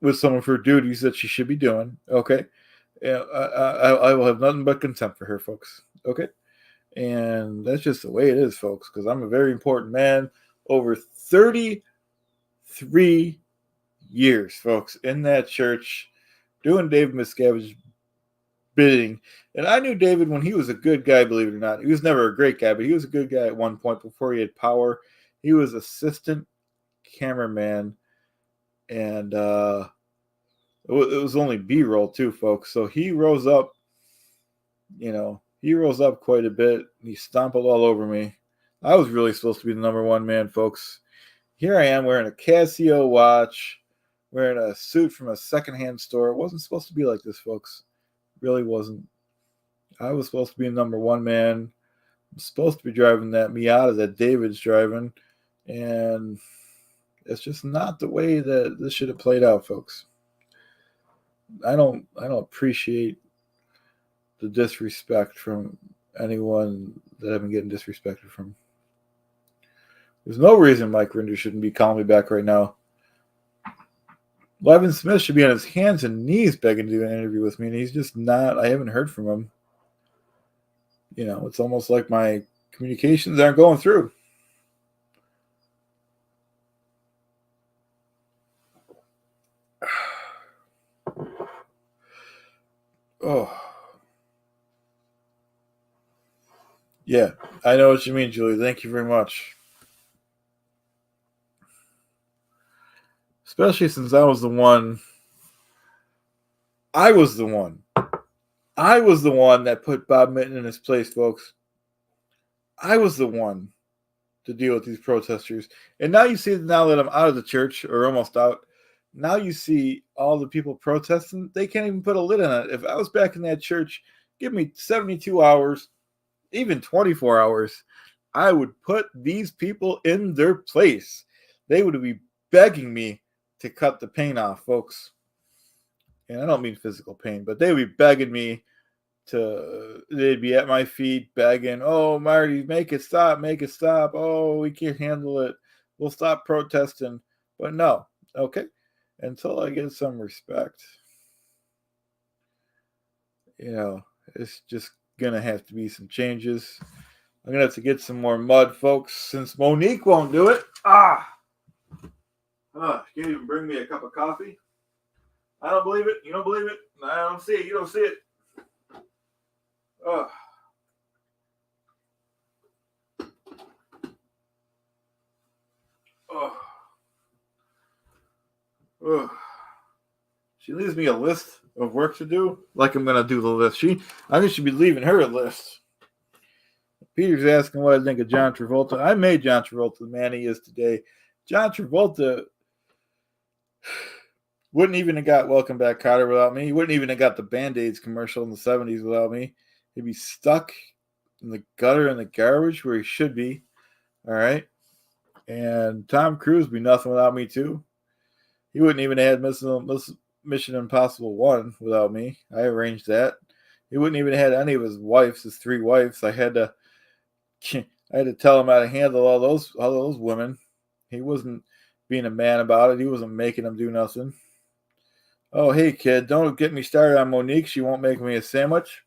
with some of her duties that she should be doing, okay, I will have nothing but contempt for her, folks. Okay, and that's just the way it is, folks. Because I'm a very important man. Over 33 years, folks, in that church, doing David Miscavige's bidding. And I knew David when he was a good guy, believe it or not. He was never a great guy, but he was a good guy at one point before he had power. He was assistant cameraman, and it was only B-roll too, folks. So he rose up, He rose up quite a bit. He stomped all over me. I was really supposed to be the number one man, folks. Here I am wearing a Casio watch, wearing a suit from a secondhand store. It wasn't supposed to be like this, folks. It really wasn't. I was supposed to be the number one man. I'm supposed to be driving that Miata that David's driving, and it's just not the way that this should have played out, folks. I don't appreciate the disrespect from anyone that I've been getting disrespected from. There's no reason Mike Rinder shouldn't be calling me back right now. Levin Smith should be on his hands and knees begging to do an interview with me, and he's just not. I haven't heard from him. You know, it's almost like my communications aren't going through. Oh. Yeah, I know what you mean, Julie. Thank you very much. Especially since I was the one that put Bob Mitten in his place, folks. I was the one to deal with these protesters. And now you see, now that I'm out of the church, or almost out, now you see all the people protesting. They can't even put a lid on it. If I was back in that church, give me 72 hours, even 24 hours, I would put these people in their place. They would be begging me to cut the pain off, folks. And I don't mean physical pain, but they would be begging me they'd be at my feet begging, oh, Marty, make it stop. Oh, we can't handle it. We'll stop protesting. But no, okay, until I get some respect, you know, it's just going to have to be some changes. I'm going to have to get some more mud, folks, since Monique won't do it. Can't even bring me a cup of coffee. I don't believe it. You don't believe it? I don't see it. You don't see it. She leaves me a list of work to do, like I'm going to do the list. I think she'd be leaving her a list. Peter's asking what I think of John Travolta. I made John Travolta the man he is today. John Travolta wouldn't even have got Welcome Back, Kotter without me. He wouldn't even have got the Band-Aids commercial in the 70s without me. He'd be stuck in the gutter and the garbage where he should be. All right. And Tom Cruise would be nothing without me, too. He wouldn't even have Mission Impossible 1 without me. I arranged that. He wouldn't even have had any of his wives, his 3 wives. I had to tell him how to handle all those women. He wasn't being a man about it. He wasn't making them do nothing. Oh, hey, kid, don't get me started on Monique. She won't make me a sandwich.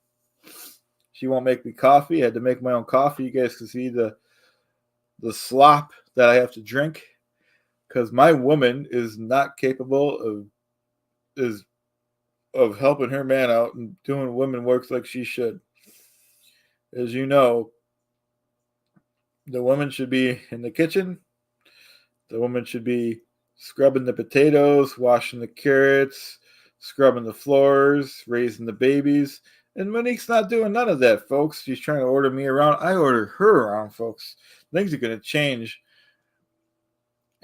She won't make me coffee. I had to make my own coffee. You guys can see the slop that I have to drink, because my woman is not capable of helping her man out and doing women work like she should. As you know, the woman should be in the kitchen. The woman should be scrubbing the potatoes, washing the carrots, scrubbing the floors, raising the babies. And Monique's not doing none of that, folks. She's trying to order me around. I order her around, folks. Things are going to change.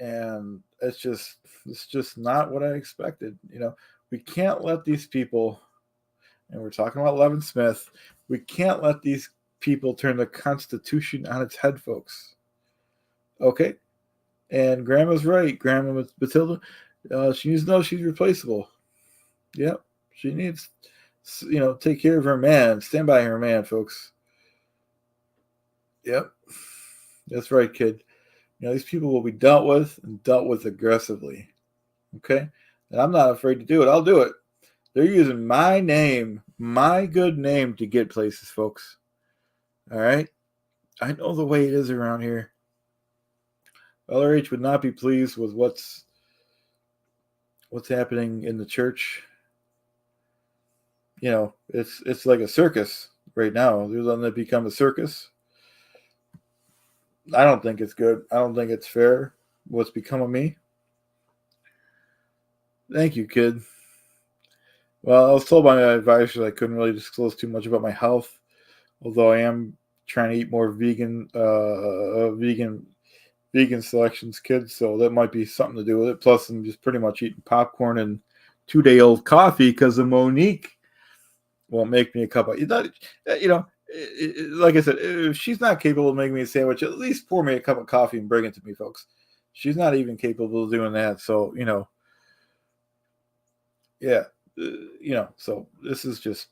And it's just not what I expected. You know, we can't let these people, and we're talking about Levin Smith, we can't let these people turn the Constitution on its head, folks. Okay? And Grandma's right. Grandma Matilda, she needs to know she's replaceable. Yep. She needs, take care of her man. Stand by her man, folks. Yep. That's right, kid. These people will be dealt with, and dealt with aggressively. Okay? And I'm not afraid to do it. I'll do it. They're using my name, my good name, to get places, folks. All right? I know the way it is around here. LRH would not be pleased with what's happening in the church. It's like a circus right now. They're letting it become a circus. I don't think it's good. I don't think it's fair what's become of me. Thank you, kid. Well, I was told by my advisor I couldn't really disclose too much about my health. Although I am trying to eat more vegan selections, kids. So that might be something to do with it. Plus, I'm just pretty much eating popcorn and 2-day-old coffee because of Monique won't make me a cup of. Like I said, if she's not capable of making me a sandwich, at least pour me a cup of coffee and bring it to me, folks. She's not even capable of doing that. So yeah, So this is just,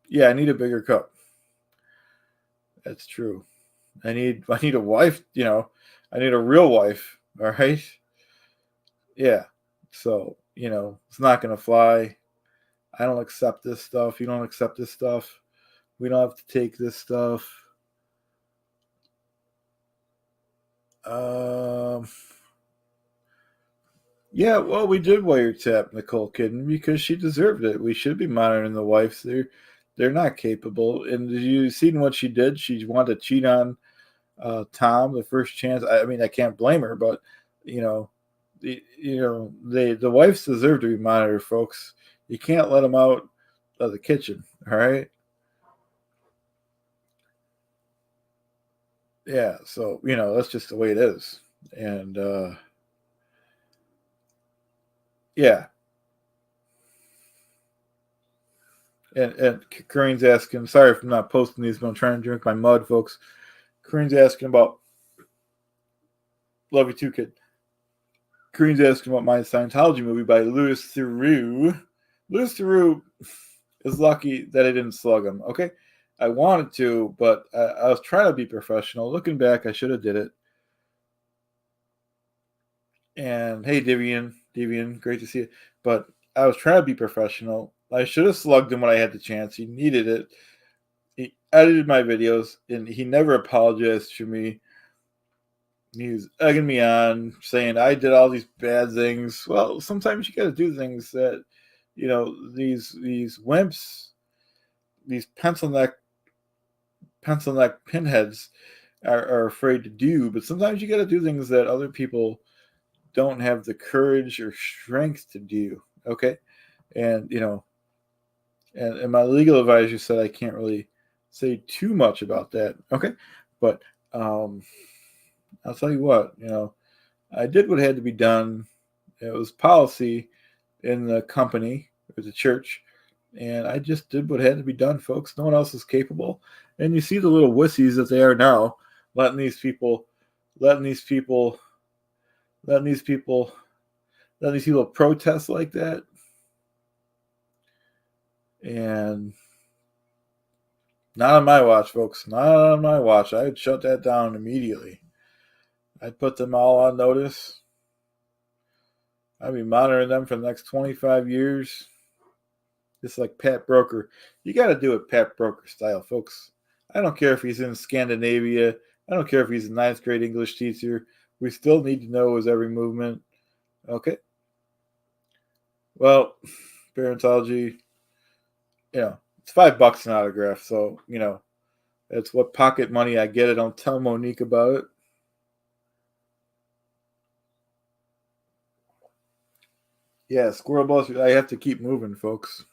yeah. I need a bigger cup. That's true. I need a wife. I need a real wife. All right. Yeah. So it's not gonna fly. I don't accept this stuff. You don't accept this stuff. We don't have to take this stuff. Um. Yeah, well, we did wiretap Nicole Kidman because she deserved it. We should be monitoring the wives. They're not capable. And you seen what she did? She wanted to cheat on Tom the first chance. I mean, I can't blame her, but you know, the wives deserve to be monitored, folks. You can't let them out of the kitchen. All right. Yeah. So that's just the way it is. And yeah. And Kareem's asking, sorry if I'm not posting these, but I'm trying to drink my mud, folks. Kareem's asking about, love you too, kid. Kareem's asking about my Scientology movie by Louis Theroux. Louis Theroux is lucky that I didn't slug him, okay? I wanted to, but I was trying to be professional. Looking back, I should have did it. And hey, Divian, great to see you. But I was trying to be professional. I should have slugged him when I had the chance. He needed it. He edited my videos, and he never apologized to me. He was egging me on, saying I did all these bad things. Well, sometimes you got to do things that, these wimps, these pencil neck pinheads are afraid to do. But sometimes you got to do things that other people don't have the courage or strength to do. Okay, and and my legal advisor said I can't really say too much about that. Okay, but I'll tell you what, I did what had to be done. It was policy in the company or the church, and I just did what had to be done, folks. No one else is capable. And you see the little wussies that they are now, letting these people protest like that. And not on my watch, folks. Not on my watch. I'd shut that down immediately. I'd put them all on notice. I'd be monitoring them for the next 25 years. Just like Pat Broker. You got to do it Pat Broker style, folks. I don't care if he's in Scandinavia. I don't care if he's a ninth grade English teacher. We still need to know his every movement. Okay. Well, parentology, it's $5 an autograph. So, that's what pocket money I get. I don't tell Monique about it. Yeah, Squirrel Boss, I have to keep moving, folks.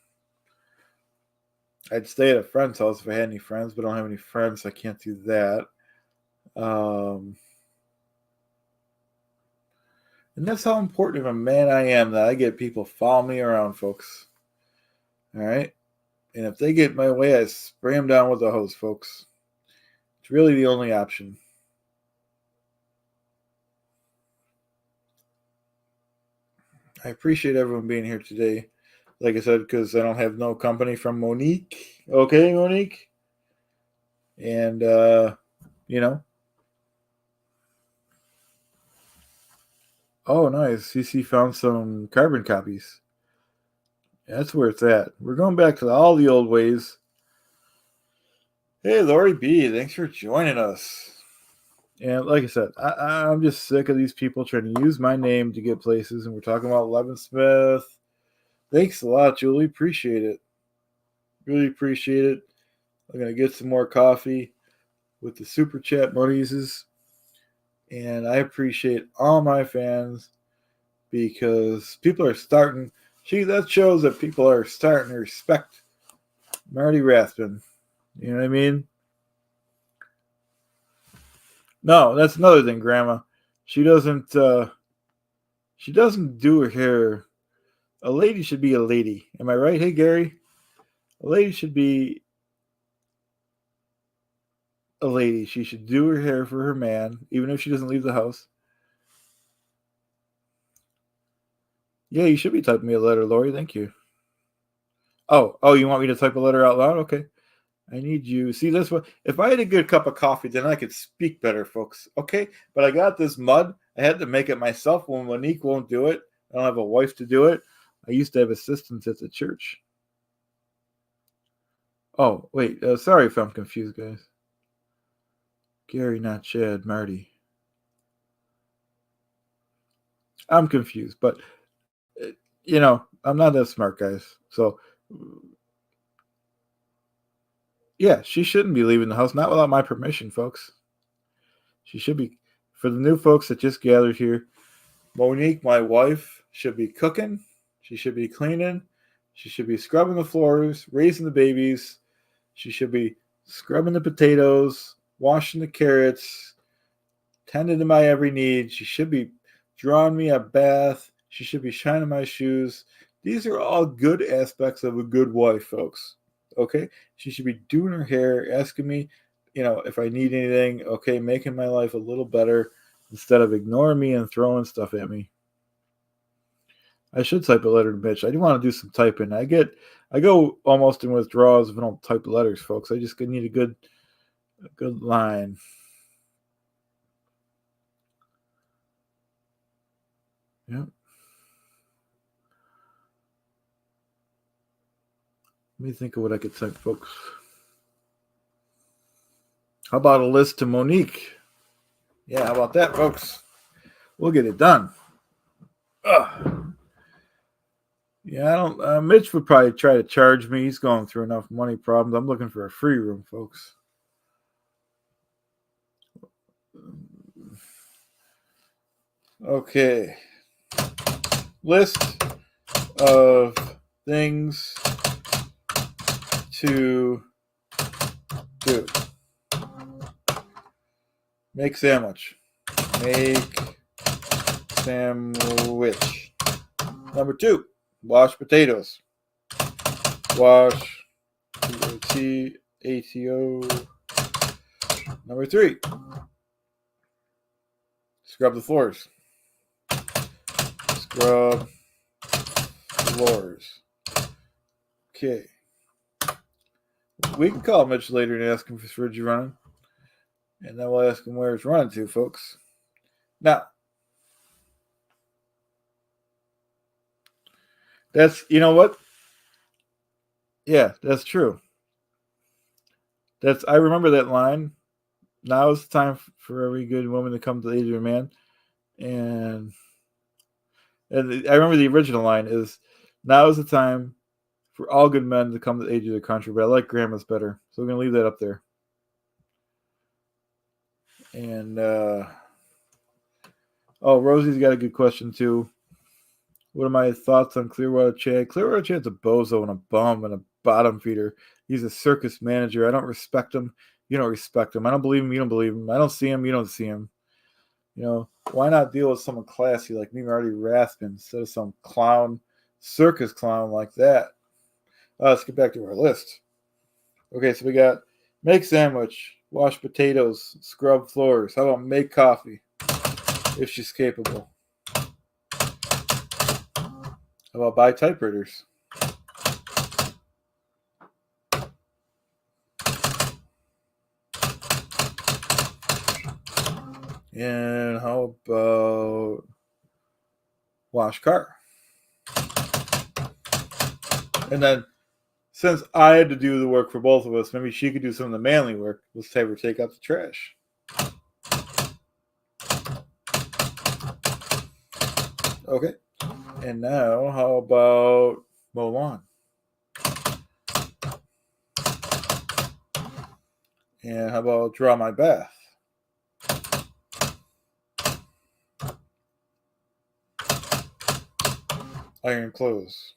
I'd stay at a friend's house if I had any friends, but I don't have any friends, so I can't do that. And that's how important of a man I am that I get people follow me around, folks. All right? And if they get my way, I spray them down with a hose, folks. It's really the only option. I appreciate everyone being here today. Like I said, because I don't have no company from Monique. Okay, Monique? And, Oh, nice. CC found some carbon copies. That's where it's at. We're going back to all the old ways. Hey, Lori B, thanks for joining us. And like I said, I'm just sick of these people trying to use my name to get places. And we're talking about Levin Smith. Thanks a lot, Julie. Appreciate it. Really appreciate it. I'm going to get some more coffee with the super chat monies. And I appreciate all my fans because people are starting. That shows that people are starting to respect Marty Rathbun. You know what I mean? No, that's another thing, Grandma. She doesn't. She doesn't do her hair. A lady should be a lady. Am I right? Hey, Gary. A lady should be a lady. She should do her hair for her man, even if she doesn't leave the house. Yeah, you should be typing me a letter, Lori. Thank you. Oh, you want me to type a letter out loud? Okay. I need you. See, this one. If I had a good cup of coffee, then I could speak better, folks. Okay. But I got this mud. I had to make it myself when Monique won't do it. I don't have a wife to do it. I used to have assistants at the church. Oh, wait. Sorry if I'm confused, guys. Gary, not Chad, Marty. I'm confused, but I'm not that smart, guys. So, yeah, she shouldn't be leaving the house, not without my permission, folks. She should be. For the new folks that just gathered here, Monique, my wife, should be cooking. She should be cleaning. She should be scrubbing the floors, raising the babies. She should be scrubbing the potatoes, washing the carrots, tending to my every need. She should be drawing me a bath. She should be shining my shoes. These are all good aspects of a good wife, folks. Okay? She should be doing her hair, asking me, if I need anything, okay, making my life a little better instead of ignoring me and throwing stuff at me. I should type a letter to Mitch. I do want to do some typing. I go almost in withdrawals if I don't type letters, folks. I just need a good line. Yep. Let me think of what I could type, folks. How about a list to Monique? Yeah, how about that, folks? We'll get it done. Ugh. Yeah, I don't. Mitch would probably try to charge me. He's going through enough money problems. I'm looking for a free room, folks. Okay. List of things to do. Make sandwich. Make sandwich. Number 2, wash potatoes. Wash. P-O-T-A-T-O. Number 3, scrub the floors. Scrub floors. Okay. We can call Mitch later and ask him if his fridge is running. And then we'll ask him where it's running to, folks. Now, you know what? Yeah, that's true. I remember that line. Now is the time for every good woman to come to the age of a man. And I remember the original line is, now is the time for all good men to come to the age of the country. But I like Grandma's better. So we're going to leave that up there. And, Rosie's got a good question, too. What are my thoughts on Clearwater Chad? Clearwater Chad's a bozo and a bum and a bottom feeder. He's a circus manager. I don't respect him. You don't respect him. I don't believe him. You don't believe him. I don't see him. You don't see him. Why not deal with someone classy like me, Marty Rathbun, instead of some clown, circus clown like that? Let's get back to our list. Okay, so we got make sandwich, wash potatoes, scrub floors. How about make coffee, if she's capable? How about buy typewriters? And how about wash car? And then, since I had to do the work for both of us, maybe she could do some of the manly work. Let's have her take out the trash. Okay. And now, how about mow lawn? And how about draw my bath? Iron clothes.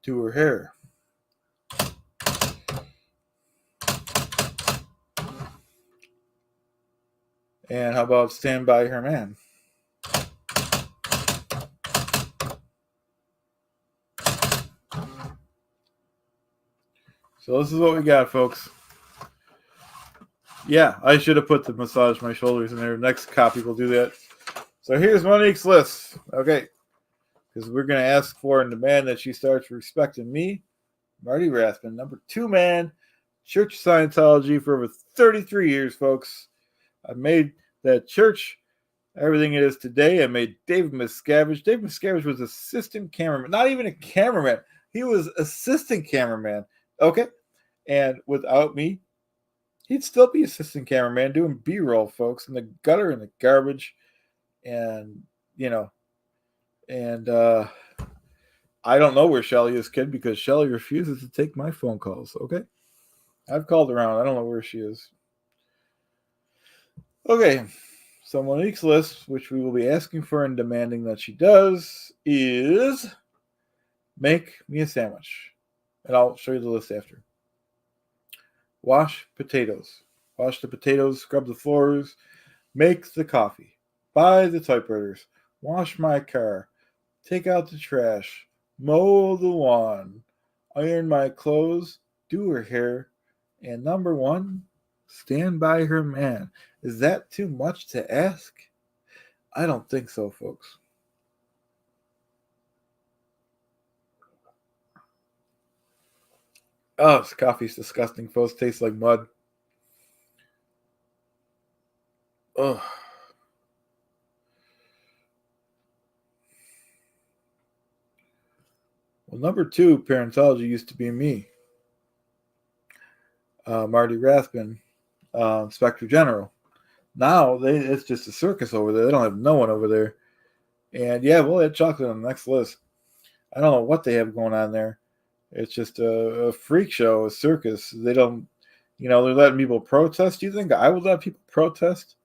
do her hair. And how about stand by her man? So this is what we got, folks. Yeah, I should have put the massage my shoulders in there. Next copy will do that. So here's Monique's list. Okay. Because we're going to ask for and demand that she starts respecting me, Marty Rathbun, number 2 man, Church of Scientology for over 33 years, folks. I made that church everything it is today. I made David Miscavige. David Miscavige was assistant cameraman. Not even a cameraman. He was assistant cameraman. Okay? And without me, he'd still be assistant cameraman doing B-roll, folks, in the gutter and the garbage. And, I don't know where Shelly is, kid, because Shelly refuses to take my phone calls, okay? I've called around. I don't know where she is. Okay, so Monique's list, which we will be asking for and demanding that she does, is make me a sandwich. And I'll show you the list after. Wash potatoes. Wash the potatoes, scrub the floors, make the coffee, buy the typewriters, wash my car, take out the trash, mow the lawn, iron my clothes, do her hair, and number 1, stand by her man. Is that too much to ask? I don't think so, folks. Oh, this coffee's disgusting, folks. Tastes like mud. Ugh. Well, number 2, parentology used to be me. Marty Rathbun, Inspector General. Now, it's just a circus over there. They don't have no one over there. And yeah, we'll add chocolate on the next list. I don't know what they have going on there. It's just a freak show, a circus. They don't, they're letting people protest. Do you think I would let people protest?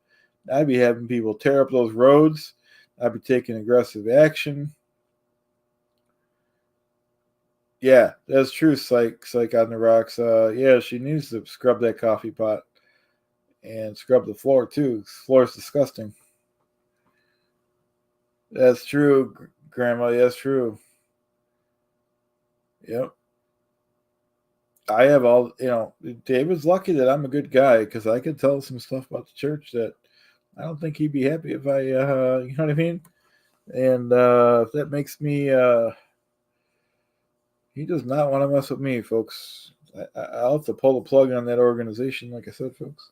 I'd be having people tear up those roads. I'd be taking aggressive action. Yeah, that's true, Psych on the rocks. Yeah, she needs to scrub that coffee pot and scrub the floor, too. The floor is disgusting. That's true, Grandma. That's true. Yep. I have all, David's lucky that I'm a good guy because I could tell some stuff about the church that I don't think he'd be happy if I, you know what I mean? And if that makes me, he does not want to mess with me, folks. I'll have to pull the plug on that organization, like I said, folks.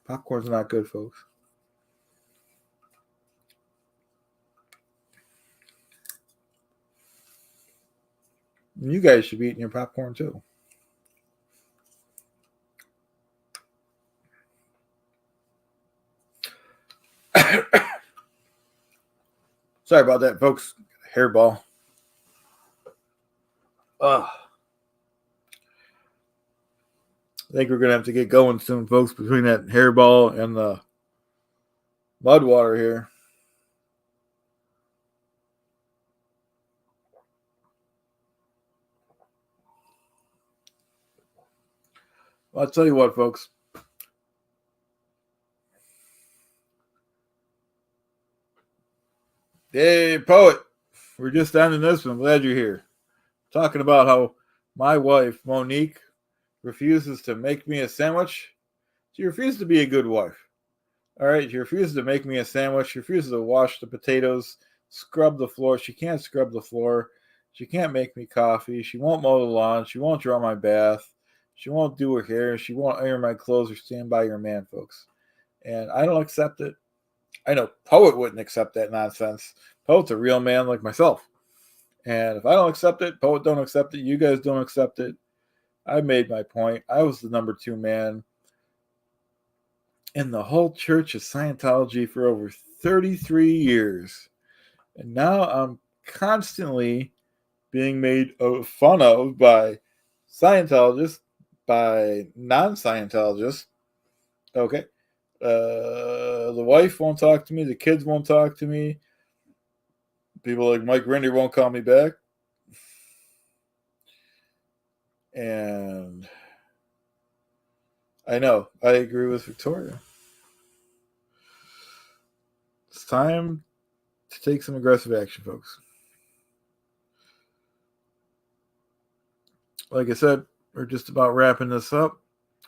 Popcorn's not good, folks. And you guys should be eating your popcorn, too. Sorry about that, folks. Hairball. Ugh. I think we're going to have to get going soon, folks, between that hairball and the mud water here. Well, I'll tell you what, folks. Hey, poet. We're just ending this one. I'm glad you're here. Talking about how my wife, Monique, refuses to make me a sandwich. She refuses to be a good wife. All right, she refuses to make me a sandwich. She refuses to wash the potatoes, scrub the floor. She can't scrub the floor. She can't make me coffee. She won't mow the lawn. She won't draw my bath. She won't do her hair. She won't iron my clothes or stand by your man, folks. And I don't accept it. I know Poet wouldn't accept that nonsense. Poet's a real man like myself. And if I don't accept it, Poet don't accept it, you guys don't accept it. I made my point. I was the number 2 man in the whole Church of Scientology for over 33 years. And now I'm constantly being made fun of by Scientologists, by non-Scientologists. Okay. The wife won't talk to me. The kids won't talk to me. People like Mike Rinder won't call me back. And I know, I agree with Victoria. It's time to take some aggressive action, folks. Like I said, we're just about wrapping this up.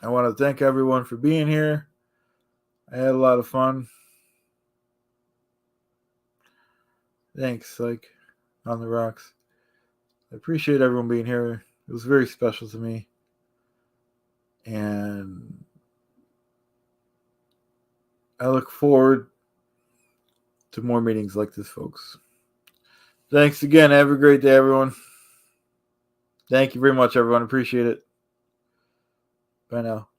I want to thank everyone for being here. I had a lot of fun. Thanks, like on the rocks. I appreciate everyone being here. It was very special to me. And I look forward to more meetings like this, folks. Thanks again. Have a great day, everyone. Thank you very much, everyone. Appreciate it. Bye now.